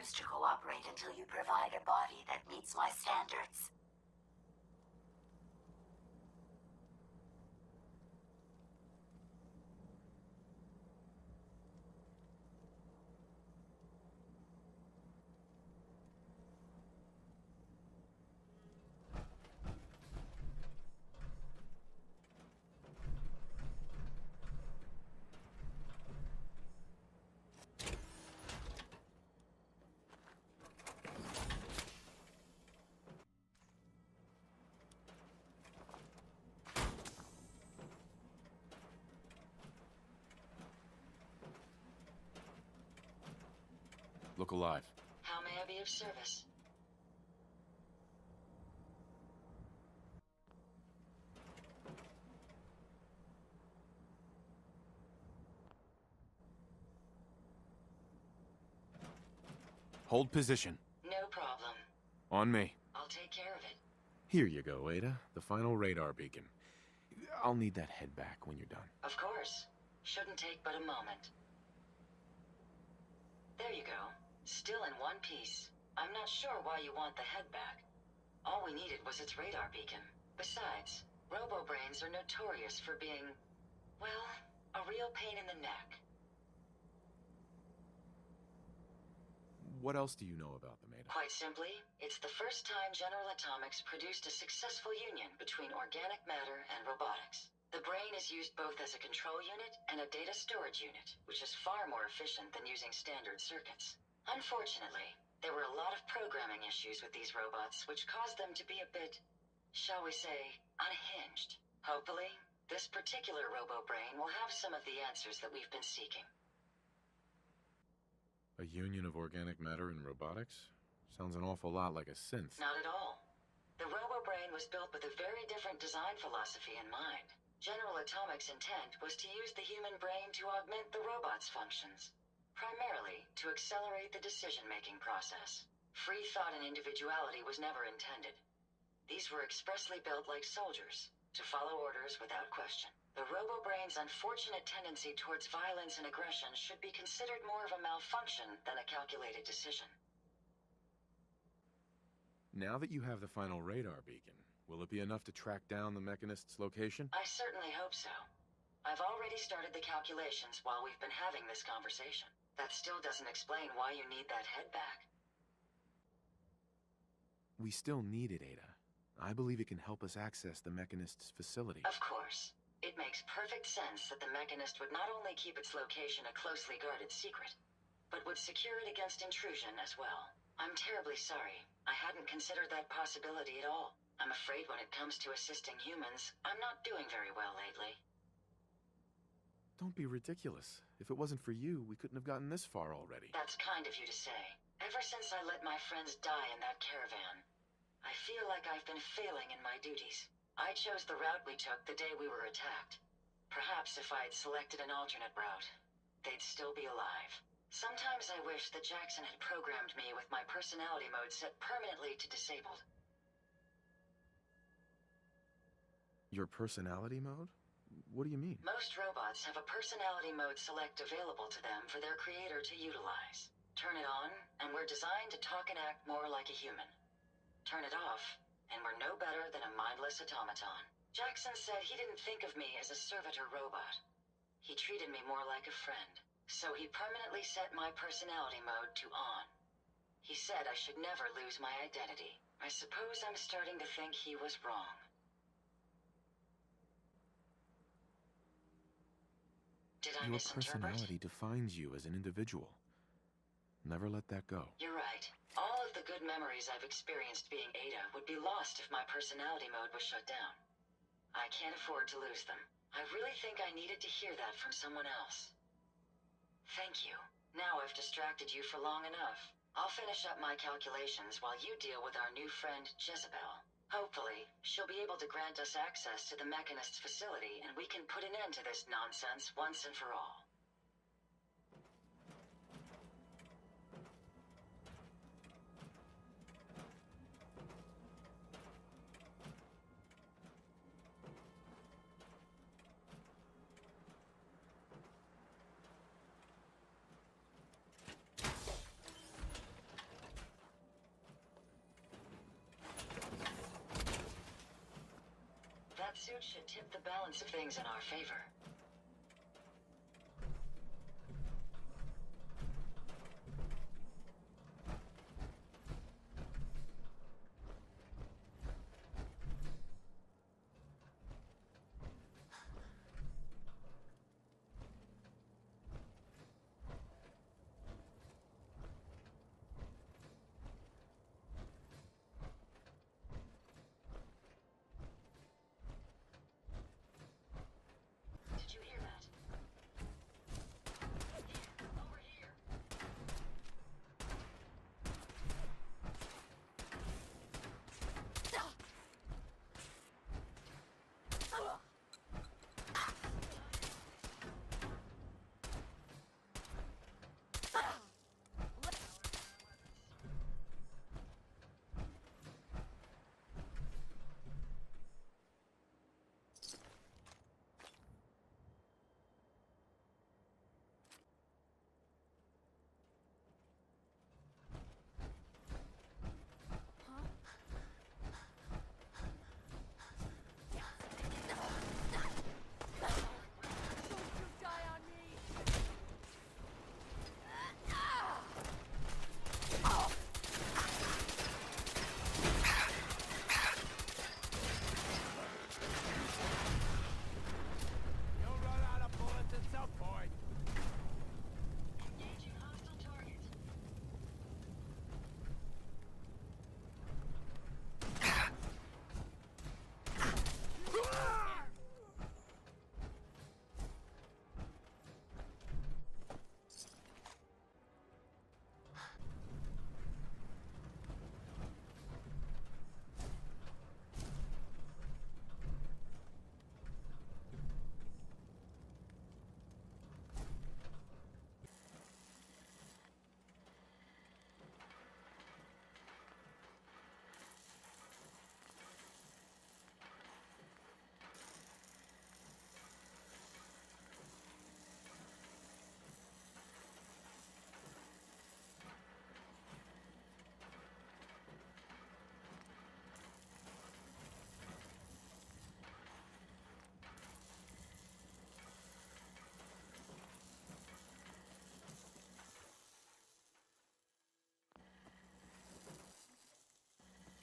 refuse to cooperate until you provide a body that meets my standards. Look alive. How may I be of service? Hold position. No problem. On me. I'll take care of it. Here you go, Ada. The final radar beacon. I'll need that head back when you're done. Of course. Shouldn't take but a moment. There you go. Still in one piece. I'm not sure why you want the head back. All we needed was its radar beacon. Besides, robo-brains are notorious for being, well, a real pain in the neck. What else do you know about them, Ada? Quite simply, it's the first time General Atomics produced a successful union between organic matter and robotics. The brain is used both as a control unit and a data storage unit, which is far more efficient than using standard circuits. Unfortunately, there were a lot of programming issues with these robots, which caused them to be a bit, shall we say, unhinged. Hopefully, this particular robo-brain will have some of the answers that we've been seeking. A union of organic matter and robotics? Sounds an awful lot like a synth. Not at all. The robo-brain was built with a very different design philosophy in mind. General Atomics' intent was to use the human brain to augment the robot's functions, primarily to accelerate the decision-making process. Free thought and individuality was never intended. These were expressly built like soldiers, to follow orders without question. The robo-brain's unfortunate tendency towards violence and aggression should be considered more of a malfunction than a calculated decision. Now that you have the final radar beacon, will it be enough to track down the Mechanist's location? I certainly hope so. I've already started the calculations while we've been having this conversation. That still doesn't explain why you need that head back. We still need it, Ada. I believe it can help us access the Mechanist's facility. Of course. It makes perfect sense that the Mechanist would not only keep its location a closely guarded secret, but would secure it against intrusion as well. I'm terribly sorry. I hadn't considered that possibility at all. I'm afraid when it comes to assisting humans, I'm not doing very well lately. Don't be ridiculous. If it wasn't for you, we couldn't have gotten this far already. That's kind of you to say. Ever since I let my friends die in that caravan, I feel like I've been failing in my duties. I chose the route we took the day we were attacked. Perhaps if I had selected an alternate route, they'd still be alive. Sometimes I wish that Jackson had programmed me with my personality mode set permanently to disabled. Your personality mode? What do you mean? Most robots have a personality mode select available to them for their creator to utilize. Turn it on, and we're designed to talk and act more like a human. Turn it off, and we're no better than a mindless automaton. Jackson said he didn't think of me as a servitor robot. He treated me more like a friend. So he permanently set my personality mode to on. He said I should never lose my identity. I suppose I'm starting to think he was wrong. Did I misinterpret? Your personality defines you as an individual. Never let that go. You're right. All of the good memories I've experienced being Ada would be lost if my personality mode was shut down. I can't afford to lose them. I really think I needed to hear that from someone else. Thank you. Now I've distracted you for long enough. I'll finish up my calculations while you deal with our new friend, Jezebel. Hopefully, she'll be able to grant us access to the Mechanist's facility, and we can put an end to this nonsense once and for all. robot suit should tip the balance of things in our favor. Did you hear that? Here, over here. You'll run out of bullets at some point. Engaging hostile target.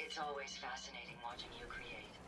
It's always fascinating watching you create.